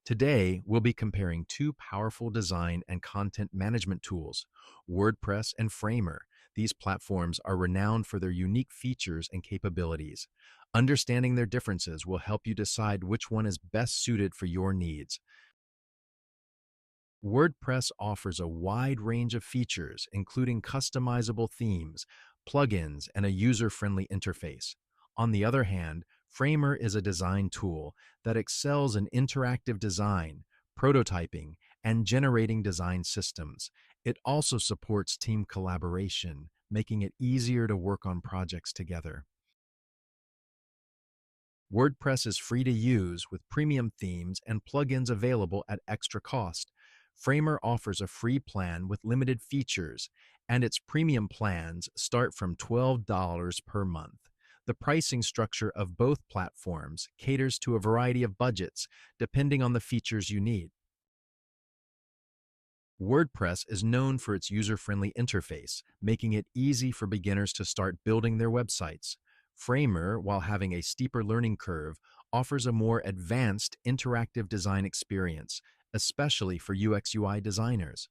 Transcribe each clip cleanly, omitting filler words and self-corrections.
Today, we'll be comparing two powerful design and content management tools, WordPress and Framer. These platforms are renowned for their unique features and capabilities. Understanding their differences will help you decide which one is best suited for your needs. WordPress offers a wide range of features, including customizable themes, plugins, and a user-friendly interface. On the other hand, Framer is a design tool that excels in interactive design, prototyping, and generating design systems. It also supports team collaboration, making it easier to work on projects together. WordPress is free to use with premium themes and plugins available at extra cost. Framer offers a free plan with limited features, and its premium plans start from $12 per month. The pricing structure of both platforms caters to a variety of budgets, depending on the features you need. WordPress is known for its user-friendly interface, making it easy for beginners to start building their websites. Framer, while having a steeper learning curve, offers a more advanced interactive design experience, especially for UX/UI designers.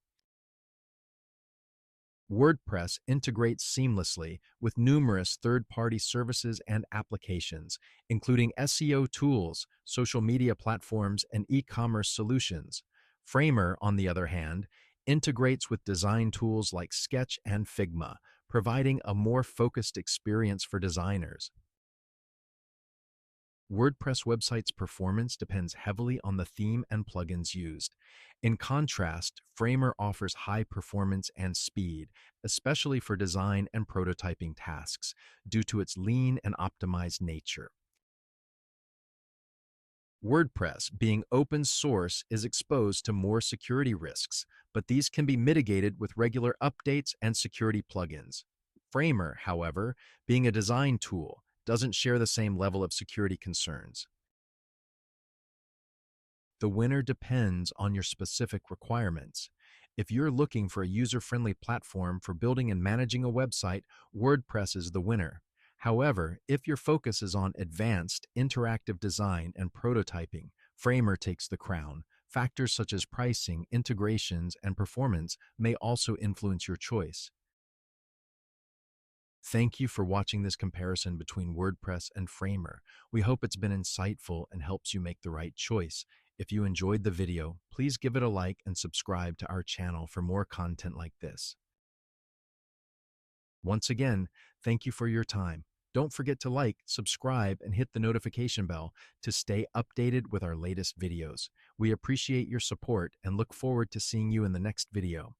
WordPress integrates seamlessly with numerous third-party services and applications, including SEO tools, social media platforms, and e-commerce solutions. Framer, on the other hand, integrates with design tools like Sketch and Figma, providing a more focused experience for designers. WordPress websites' performance depends heavily on the theme and plugins used. In contrast, Framer offers high performance and speed, especially for design and prototyping tasks, due to its lean and optimized nature. WordPress, being open source, is exposed to more security risks, but these can be mitigated with regular updates and security plugins. Framer, however, being a design tool, doesn't share the same level of security concerns. The winner depends on your specific requirements. If you're looking for a user-friendly platform for building and managing a website, WordPress is the winner. However, if your focus is on advanced, interactive design and prototyping, Framer takes the crown. Factors such as pricing, integrations, and performance may also influence your choice. Thank you for watching this comparison between WordPress and Framer. We hope it's been insightful and helps you make the right choice. If you enjoyed the video, please give it a like and subscribe to our channel for more content like this. Once again, thank you for your time. Don't forget to like, subscribe, and hit the notification bell to stay updated with our latest videos. We appreciate your support and look forward to seeing you in the next video.